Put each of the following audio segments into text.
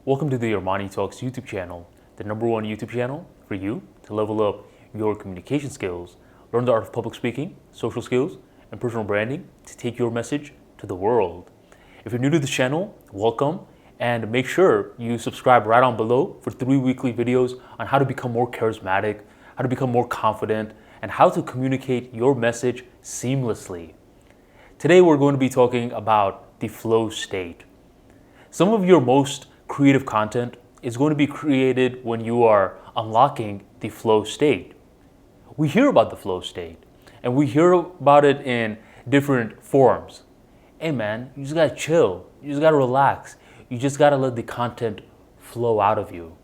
Welcome to the ArmaniTalks YouTube channel, the #1 YouTube channel for you to level up your communication skills, learn the art of public speaking, social skills, and personal branding to take your message to the world. If you're new to the channel, welcome, and make sure you subscribe right on below for 3 weekly videos on how to become more charismatic, how to become more confident, and how to communicate your message seamlessly. Today we're going to be talking about the flow state. Some of your most creative content is going to be created when you are unlocking the flow state. We hear about the flow state, and we hear about it in different forms. Hey man, you just gotta chill, you just gotta relax, you just gotta let the content flow out of you.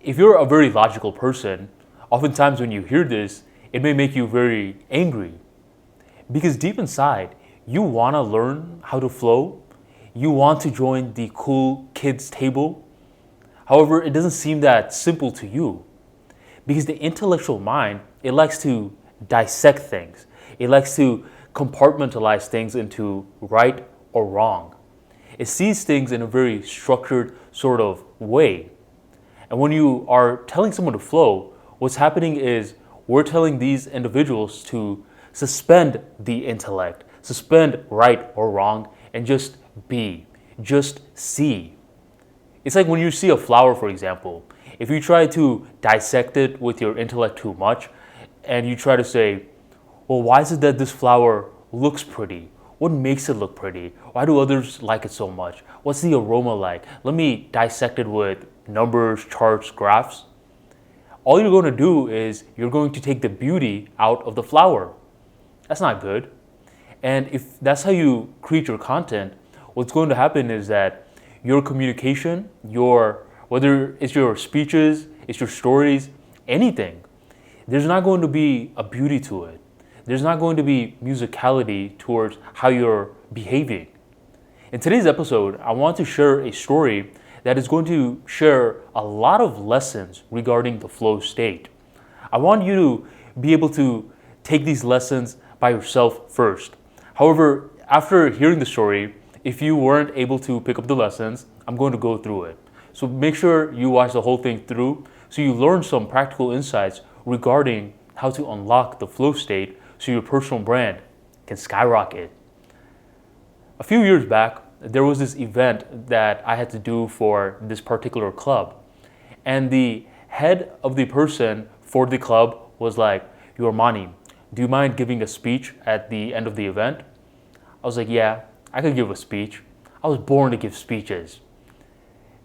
If you're a very logical person, oftentimes when you hear this, it may make you very angry. Because deep inside, you wanna learn how to flow. You want to join the cool kids table. However, it doesn't seem that simple to you. Because the intellectual mind, it likes to dissect things. It likes to compartmentalize things into right or wrong. It sees things in a very structured sort of way. And when you are telling someone to flow, what's happening is we're telling these individuals to suspend the intellect, suspend right or wrong, and just be, just see. It's like when you see a flower, for example. If you try to dissect it with your intellect too much, and you try to say, well, why is it that this flower looks pretty? What makes it look pretty? Why do others like it so much? What's the aroma like? Let me dissect it with numbers, charts, graphs. All you're going to do is you're going to take the beauty out of the flower. That's not good. And if that's how you create your content, what's going to happen is that your communication, whether it's your speeches, it's your stories, anything, there's not going to be a beauty to it. There's not going to be musicality towards how you're behaving. In today's episode, I want to share a story that is going to share a lot of lessons regarding the flow state. I want you to be able to take these lessons by yourself first. However, after hearing the story, if you weren't able to pick up the lessons, I'm going to go through it. So make sure you watch the whole thing through so you learn some practical insights regarding how to unlock the flow state so your personal brand can skyrocket. A few years back, there was this event that I had to do for this particular club. And the head of the person for the club was like, "Yo, Armani, do you mind giving a speech at the end of the event?" I was like, "Yeah, I could give a speech. I was born to give speeches."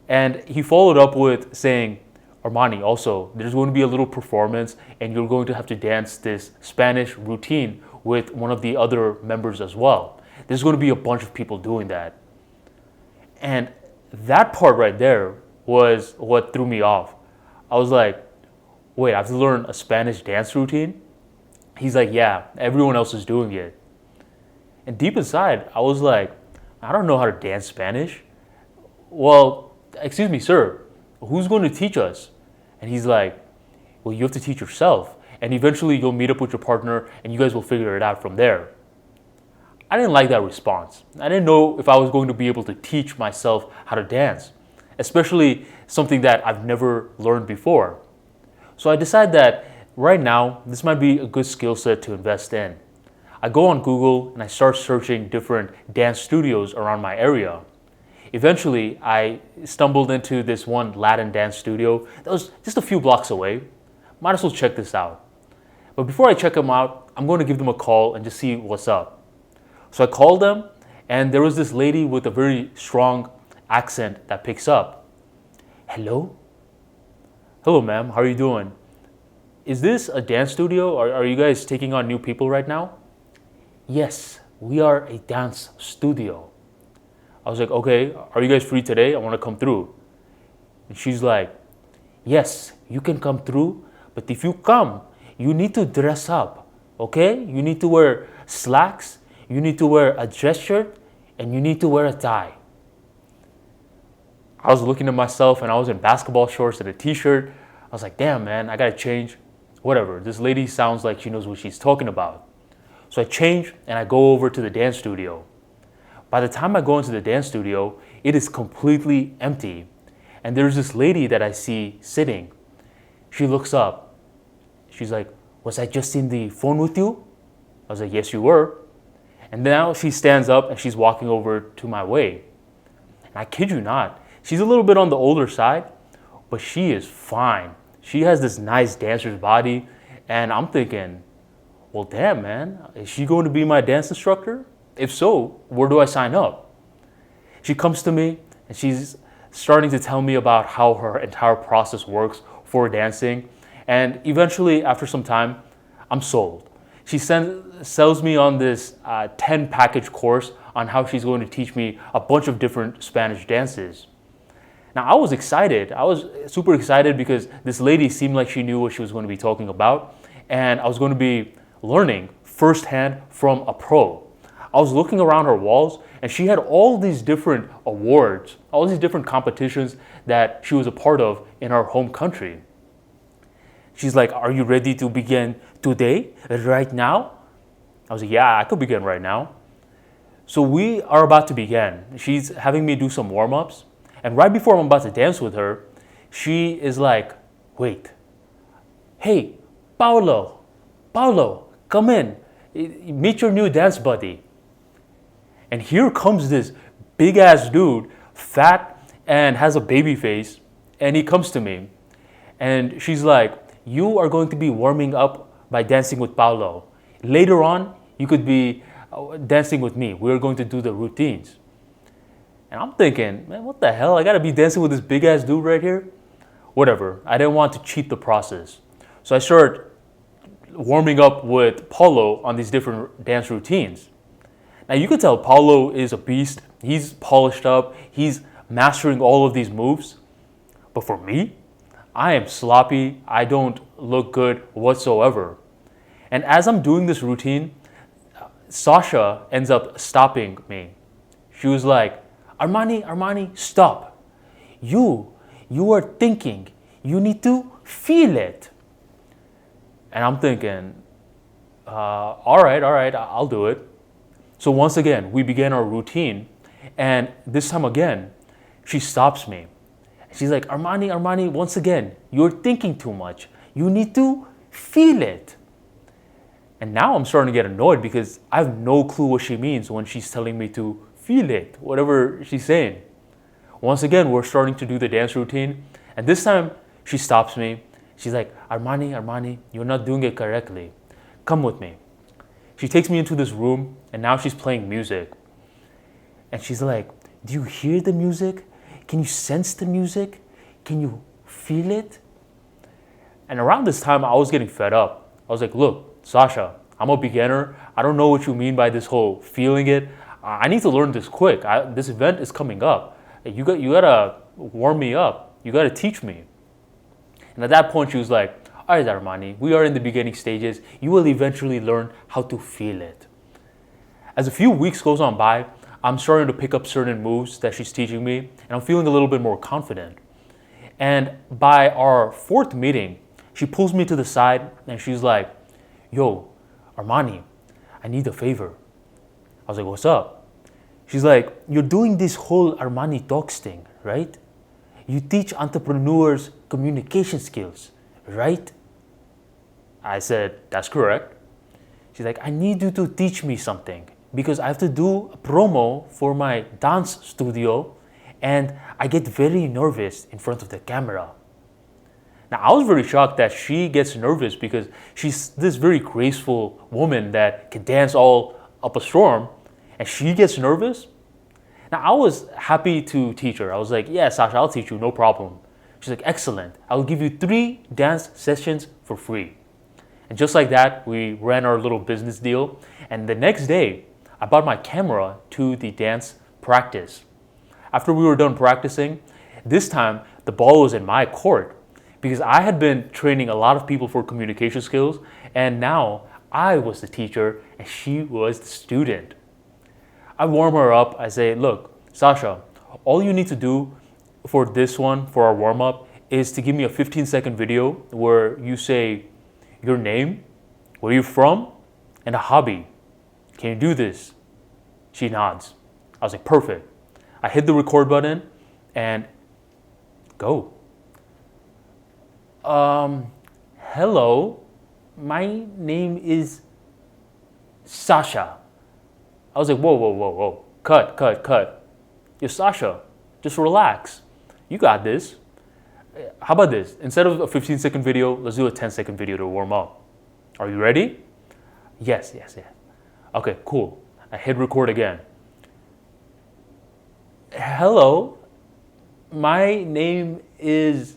And he followed up with saying, "Armani, also, there's going to be a little performance and you're going to have to dance this Spanish routine with one of the other members as well. There's going to be a bunch of people doing that." And that part right there was what threw me off. I was like, wait, I have to learn a Spanish dance routine? He's like, yeah, everyone else is doing it. And deep inside, I was like, I don't know how to dance Spanish. Well, excuse me, sir, who's going to teach us? And he's like, well, you have to teach yourself. And eventually you'll meet up with your partner and you guys will figure it out from there. I didn't like that response. I didn't know if I was going to be able to teach myself how to dance, especially something that I've never learned before. So I decided that right now, this might be a good skill set to invest in. I go on Google and I start searching different dance studios around my area. Eventually, I stumbled into this one Latin dance studio that was just a few blocks away. Might as well check this out. But before I check them out, I'm going to give them a call and just see what's up. So I called them, and there was this lady with a very strong accent that picks up. Hello? Hello, ma'am. How are you doing? Is this a dance studio? Are you guys taking on new people right now? Yes, we are a dance studio. I was like, okay, are you guys free today? I want to come through. And she's like, yes, you can come through, but if you come, you need to dress up, okay? You need to wear slacks, you need to wear a dress shirt, and you need to wear a tie. I was looking at myself and I was in basketball shorts and a t-shirt. I was like, damn, man, I gotta change. Whatever, this lady sounds like she knows what she's talking about. So I change and I go over to the dance studio. By the time I go into the dance studio, it is completely empty. And there's this lady that I see sitting. She looks up. She's like, "Was I just in the phone with you?" I was like, "Yes, you were." And now she stands up and she's walking over to my way. And I kid you not, she's a little bit on the older side, but she is fine. She has this nice dancer's body. And I'm thinking, well, damn, man, is she going to be my dance instructor? If so, where do I sign up? She comes to me and she's starting to tell me about how her entire process works for dancing. And eventually, after some time, I'm sold. She sells me on this 10 package course on how she's going to teach me a bunch of different Spanish dances. Now, I was excited. I was super excited because this lady seemed like she knew what she was going to be talking about. And I was going to be learning firsthand from a pro. I was looking around her walls and she had all these different awards, all these different competitions that she was a part of in our home country. She's like, "Are you ready to begin today, right now?" I was like, "Yeah, I could begin right now." So we are about to begin. She's having me do some warm-ups. And right before I'm about to dance with her, she is like, "Wait, hey, Paulo, come in, meet your new dance buddy." And here comes this big ass dude, fat and has a baby face, and he comes to me. And she's like, "You are going to be warming up by dancing with Paulo. Later on, you could be dancing with me. We're going to do the routines." And I'm thinking, man, what the hell? I gotta be dancing with this big ass dude right here? Whatever. I didn't want to cheat the process. So I started warming up with Paulo on these different dance routines. Now you can tell Paulo is a beast. He's polished up. He's mastering all of these moves. But for me, I am sloppy. I don't look good whatsoever. And as I'm doing this routine, Sasha ends up stopping me. She was like, Armani, stop. You are thinking. You need to feel it." And I'm thinking, all right, I'll do it. So once again, we begin our routine. And this time again, she stops me. She's like, Armani, once again, you're thinking too much. You need to feel it. And now I'm starting to get annoyed because I have no clue what she means when she's telling me to feel it, whatever she's saying. Once again, we're starting to do the dance routine. And this time, she stops me. She's like, Armani, you're not doing it correctly. Come with me. She takes me into this room, and now she's playing music. And she's like, "Do you hear the music? Can you sense the music? Can you feel it?" And around this time, I was getting fed up. I was like, "Look, Sasha, I'm a beginner. I don't know what you mean by this whole feeling it. I need to learn this quick. This event is coming up. You gotta warm me up. You gotta teach me." And at that point, she was like, "All right, Armani, we are in the beginning stages. You will eventually learn how to feel it." As a few weeks goes on by, I'm starting to pick up certain moves that she's teaching me, and I'm feeling a little bit more confident. And by our fourth meeting, she pulls me to the side and she's like, "Yo, Armani, I need a favor." I was like, "What's up?" She's like, "You're doing this whole ArmaniTalks thing, right? You teach entrepreneurs communication skills, right?" I said, "That's correct." She's like, "I need you to teach me something because I have to do a promo for my dance studio and I get very nervous in front of the camera." Now, I was very shocked that she gets nervous because she's this very graceful woman that can dance all up a storm, and she gets nervous. Now, I was happy to teach her. I was like, "Yeah, Sasha, I'll teach you, no problem." She's like, "Excellent. I'll give you 3 dance sessions for free." And just like that, we ran our little business deal. And the next day, I brought my camera to the dance practice. After we were done practicing, this time the ball was in my court because I had been training a lot of people for communication skills, and now I was the teacher and she was the student. I warm her up. I say, "Look, Sasha, all you need to do for this one, for our warm-up, is to give me a 15-second video where you say your name, where you're from, and a hobby. Can you do this?" She nods. I was like, perfect. I hit the record button and go. Hello, my name is Sasha. I was like, whoa. Cut. Yo, Sasha, just relax. You got this. How about this? Instead of a 15-second video, let's do a 10-second video to warm up. Are you ready? Yes. Okay, cool. I hit record again. Hello, my name is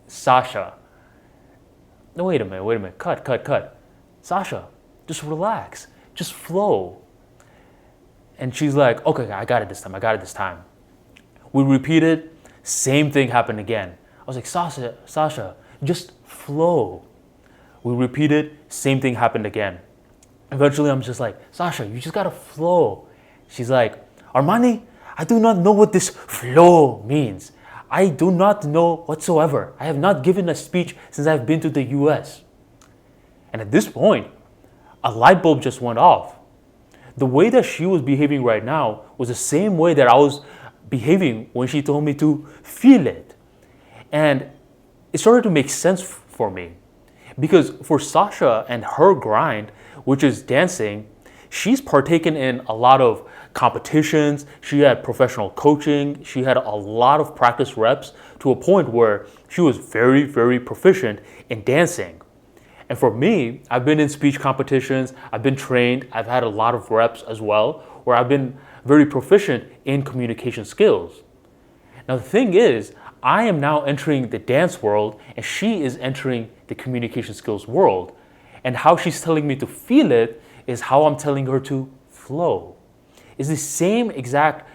Sasha. No, wait a minute. Cut. Sasha, just relax. Just flow. And she's like, okay, I got it this time. We repeated, same thing happened again. I was like, Sasha, just flow. We repeated, same thing happened again. Eventually, I'm just like, Sasha, you just gotta flow. She's like, Armani, I do not know what this flow means. I do not know whatsoever. I have not given a speech since I've been to the US. And at this point, a light bulb just went off. The way that she was behaving right now was the same way that I was behaving when she told me to feel it. And it started to make sense for me. Because for Sasha and her grind, which is dancing, she's partaken in a lot of competitions. She had professional coaching. She had a lot of practice reps to a point where she was very, very proficient in dancing. And for me, I've been in speech competitions. I've been trained. I've had a lot of reps as well, where I've been very proficient in communication skills. Now, the thing is, I am now entering the dance world and she is entering the communication skills world. And how she's telling me to feel it is how I'm telling her to flow. It's the same exact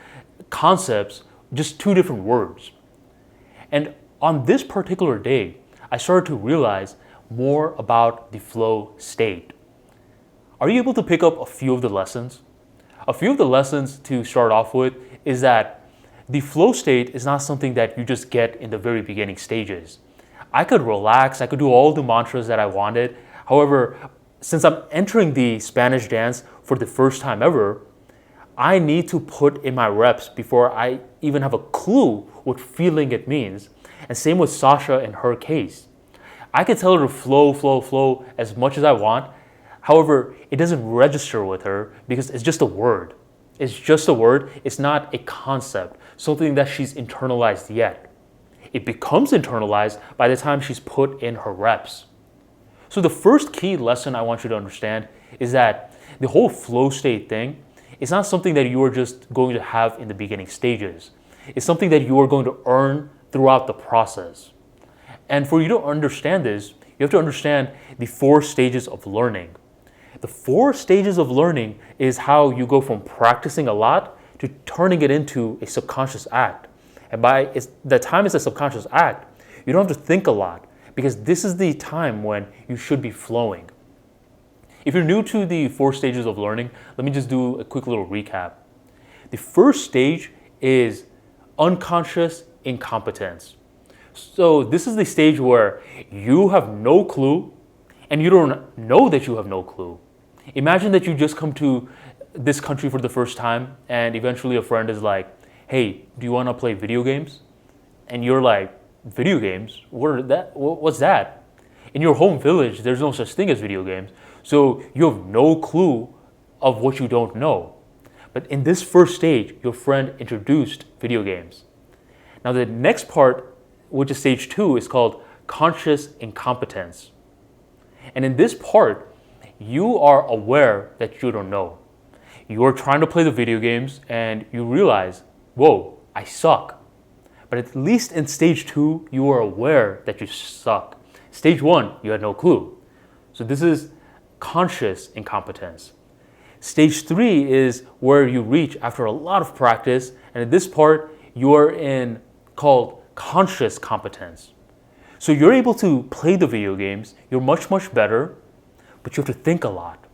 concepts, just two different words. And on this particular day, I started to realize more about the flow state. Are you able to pick up a few of the lessons? A few of the lessons to start off with is that the flow state is not something that you just get in the very beginning stages. I could relax, I could do all the mantras that I wanted. However, since I'm entering the Spanish dance for the first time ever, I need to put in my reps before I even have a clue what feeling it means. And same with Sasha in her case. I can tell her to flow as much as I want. However, it doesn't register with her because it's just a word. It's just a word. It's not a concept, something that she's internalized yet. It becomes internalized by the time she's put in her reps. So the first key lesson I want you to understand is that the whole flow state thing is not something that you are just going to have in the beginning stages. It's something that you are going to earn throughout the process. And for you to understand this, you have to understand the 4 stages of learning. The 4 stages of learning is how you go from practicing a lot to turning it into a subconscious act. And by the time it's a subconscious act, you don't have to think a lot because this is the time when you should be flowing. If you're new to the 4 stages of learning, let me just do a quick little recap. The first stage is unconscious incompetence. So this is the stage where you have no clue and you don't know that you have no clue. Imagine that you just come to this country for the first time and eventually a friend is like, hey, do you want to play video games? And you're like, video games? What's that? In your home village, there's no such thing as video games. So you have no clue of what you don't know. But in this first stage, your friend introduced video games. Now the next part, which is stage 2, is called conscious incompetence. And in this part, you are aware that you don't know. You are trying to play the video games and you realize, whoa, I suck. But at least in stage 2, you are aware that you suck. Stage 1, you had no clue. So this is conscious incompetence. Stage 3 is where you reach after a lot of practice, and in this part, you are in called conscious competence. So you're able to play the video games, you're much better, but you have to think a lot.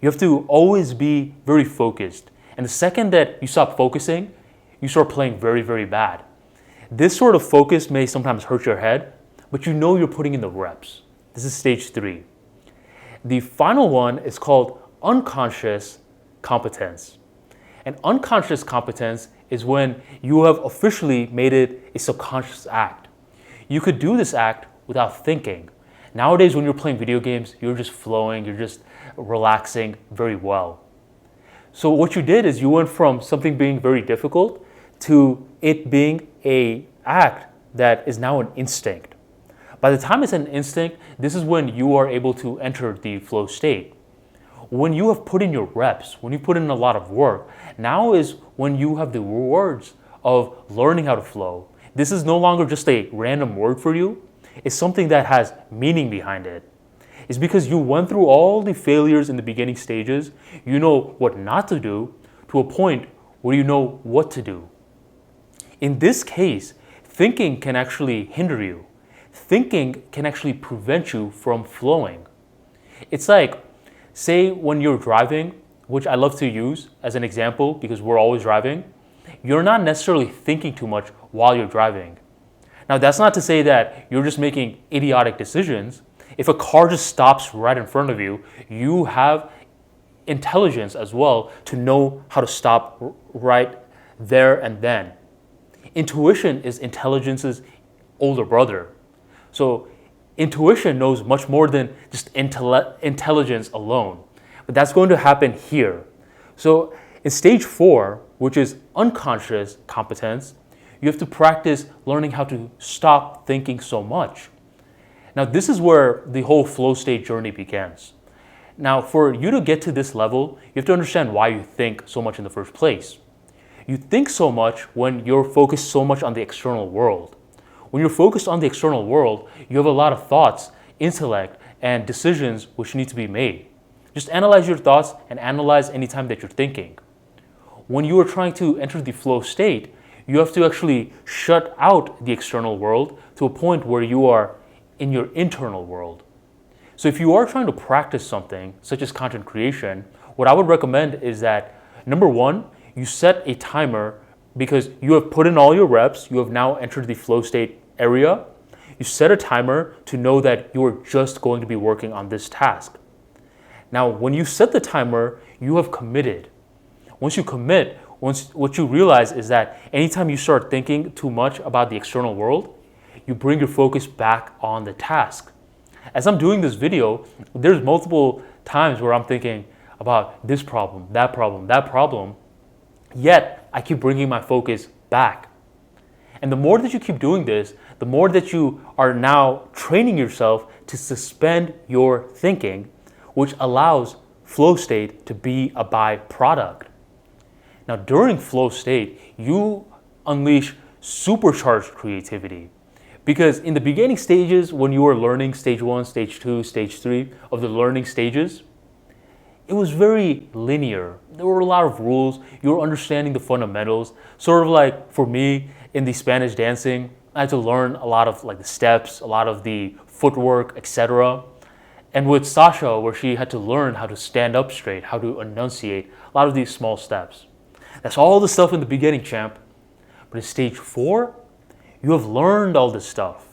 You have to always be very focused. And the second that you stop focusing, you start playing very bad. This sort of focus may sometimes hurt your head, but you know you're putting in the reps. This is stage 3. The final one is called unconscious competence. And unconscious competence is when you have officially made it a subconscious act. You could do this act without thinking. Nowadays, when you're playing video games, you're just flowing, you're just relaxing very well. So what you did is you went from something being very difficult to it being an act that is now an instinct. By the time it's an instinct, this is when you are able to enter the flow state. When you have put in your reps, when you put in a lot of work, now is when you have the rewards of learning how to flow. This is no longer just a random word for you. It's something that has meaning behind it. It's because you went through all the failures in the beginning stages, you know what not to do, to a point where you know what to do. In this case, thinking can actually hinder you. Thinking can actually prevent you from flowing. It's like, say when you're driving, which I love to use as an example because we're always driving, you're not necessarily thinking too much while you're driving. Now, that's not to say that you're just making idiotic decisions. If a car just stops right in front of you, you have intelligence as well to know how to stop right there and then. Intuition is intelligence's older brother. So intuition knows much more than just intelligence alone. But that's going to happen here. So in stage 4, which is unconscious competence, you have to practice learning how to stop thinking so much. Now, this is where the whole flow state journey begins. Now, for you to get to this level, you have to understand why you think so much in the first place. You think so much when you're focused so much on the external world. When you're focused on the external world, you have a lot of thoughts, intellect, and decisions which need to be made. Just analyze your thoughts and analyze any time that you're thinking. When you are trying to enter the flow state, you have to actually shut out the external world to a point where you are in your internal world. So if you are trying to practice something, such as content creation, what I would recommend is that, number 1, you set a timer because you have put in all your reps, you have now entered the flow state area. You set a timer to know that you are just going to be working on this task. Now, when you set the timer, you have committed. Once you commit, what you realize is that anytime you start thinking too much about the external world, you bring your focus back on the task. As I'm doing this video, there's multiple times where I'm thinking about this problem, that problem, yet I keep bringing my focus back. And the more that you keep doing this, the more that you are now training yourself to suspend your thinking, which allows flow state to be a byproduct. Now, during flow state, you unleash supercharged creativity. Because in the beginning stages, when you were learning stage 1, stage 2, stage 3 of the learning stages, it was very linear. There were a lot of rules. You were understanding the fundamentals. Sort of like for me in the Spanish dancing, I had to learn a lot of like the steps, a lot of the footwork, etc. And with Sasha, where she had to learn how to stand up straight, how to enunciate, a lot of these small steps. That's all the stuff in the beginning, champ. But in stage 4, you have learned all this stuff.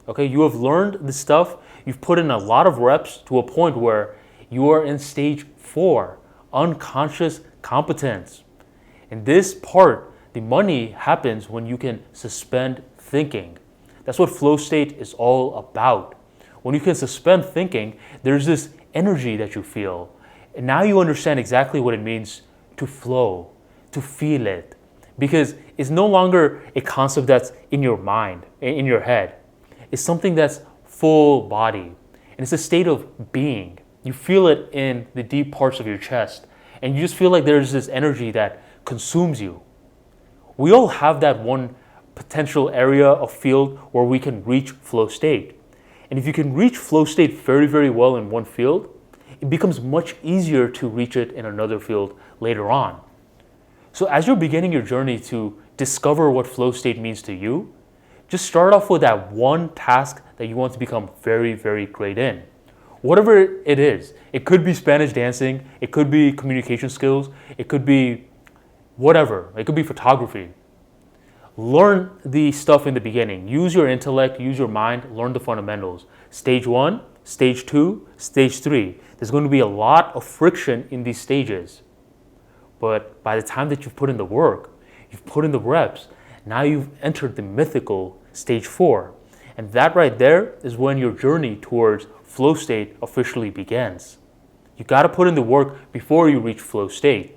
Okay, you have learned this stuff. You've put in a lot of reps to a point where you are in stage 4, unconscious competence. In this part, the money happens when you can suspend thinking. That's what flow state is all about. When you can suspend thinking, there's this energy that you feel. And now you understand exactly what it means to flow, to feel it. Because it's no longer a concept that's in your mind, in your head. It's something that's full body. And it's a state of being. You feel it in the deep parts of your chest. And you just feel like there's this energy that consumes you. We all have that one potential area of field where we can reach flow state. And if you can reach flow state very, very well in one field, it becomes much easier to reach it in another field later on. So as you're beginning your journey to discover what flow state means to you, just start off with that one task that you want to become very, very great in. Whatever it is, it could be Spanish dancing, it could be communication skills, it could be whatever, it could be photography. Learn the stuff in the beginning. Use your intellect, use your mind, learn the fundamentals. Stage 1, stage 2, stage 3. There's going to be a lot of friction in these stages. But by the time that you've put in the work, you've put in the reps, now you've entered the mythical stage 4. And that right there is when your journey towards flow state officially begins. You got to put in the work before you reach flow state.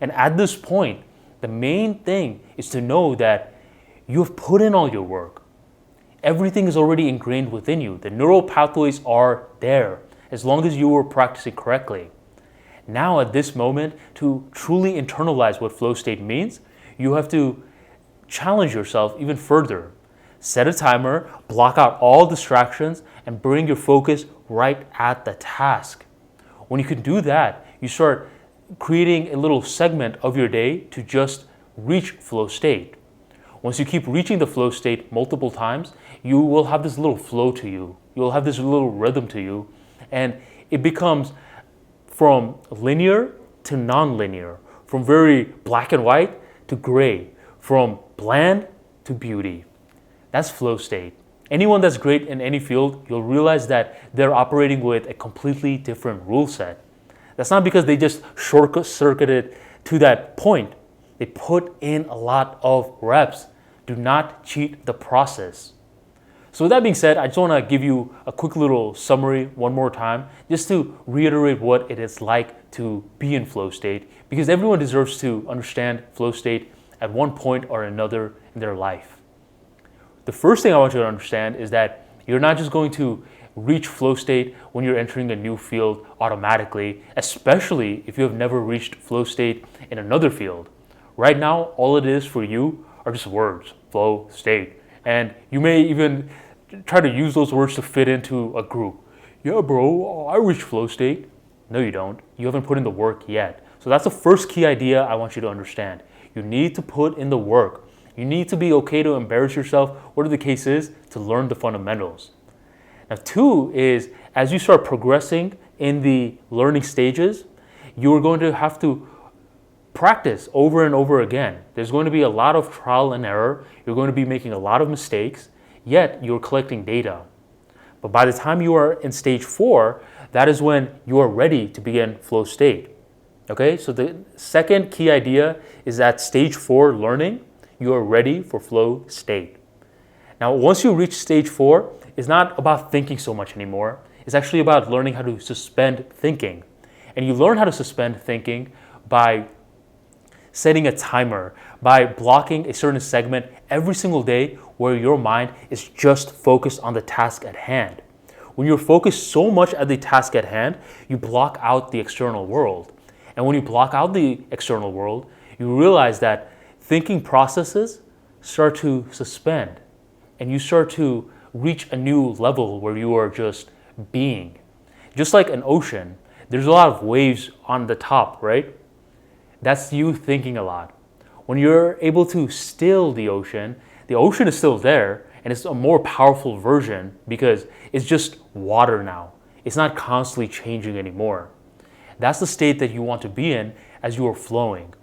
And at this point, the main thing is to know that you've put in all your work. Everything is already ingrained within you. The neural pathways are there as long as you were practicing correctly. Now at this moment, to truly internalize what flow state means, you have to challenge yourself even further. Set a timer, block out all distractions, and bring your focus right at the task. When you can do that, you start creating a little segment of your day to just reach flow state. Once you keep reaching the flow state multiple times, you will have this little flow to you. You'll have this little rhythm to you, and it becomes from linear to non-linear, from very black and white to gray, from bland to beauty. That's flow state. Anyone that's great in any field, you'll realize that they're operating with a completely different rule set. That's not because they just short-circuited to that point. They put in a lot of reps. Do not cheat the process. So with that being said, I just want to give you a quick little summary one more time, just to reiterate what it is like to be in flow state, because everyone deserves to understand flow state at one point or another in their life. The first thing I want you to understand is that you're not just going to reach flow state when you're entering a new field automatically, especially if you have never reached flow state in another field. Right now, all it is for you are just words, flow state. And you may even try to use those words to fit into a group. Yeah, bro, I reached flow state. No, you don't. You haven't put in the work yet. So that's the first key idea I want you to understand. You need to put in the work. You need to be okay to embarrass yourself, whatever the case is, to learn the fundamentals. Now, 2 is, as you start progressing in the learning stages, you are going to have to practice over and over again. There's going to be a lot of trial and error. You're going to be making a lot of mistakes, yet you're collecting data. But by the time you are in stage 4, that is when you are ready to begin flow state. Okay, so the second key idea is that stage 4 learning, you are ready for flow state. Now, once you reach stage 4, it's not about thinking so much anymore. It's actually about learning how to suspend thinking. And you learn how to suspend thinking by setting a timer, by blocking a certain segment every single day where your mind is just focused on the task at hand. When you're focused so much at the task at hand, you block out the external world. And when you block out the external world, you realize that thinking processes start to suspend, and you start to reach a new level where you are just being. Just like an ocean, there's a lot of waves on the top, right? That's you thinking a lot. When you're able to still the ocean is still there, and it's a more powerful version because it's just water now. It's not constantly changing anymore. That's the state that you want to be in as you are flowing.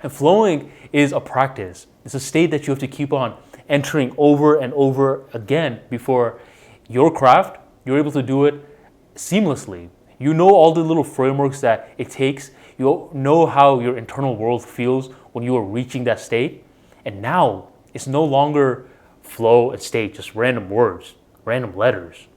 And flowing is a practice. It's a state that you have to keep on entering over and over again before your craft, you're able to do it seamlessly. You know all the little frameworks that it takes. You know how your internal world feels when you are reaching that state. And now it's no longer flow and state, just random words, random letters.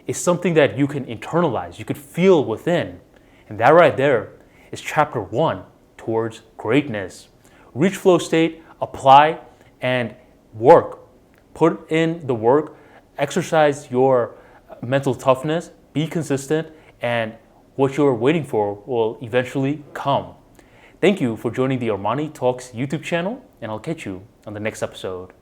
It's something that you can internalize, you could feel within. And that right there is chapter 1 towards greatness. Reach flow state, apply, and work. Put in the work, exercise your mental toughness, be consistent, and what you're waiting for will eventually come. Thank you for joining the ArmaniTalks YouTube channel, and I'll catch you on the next episode.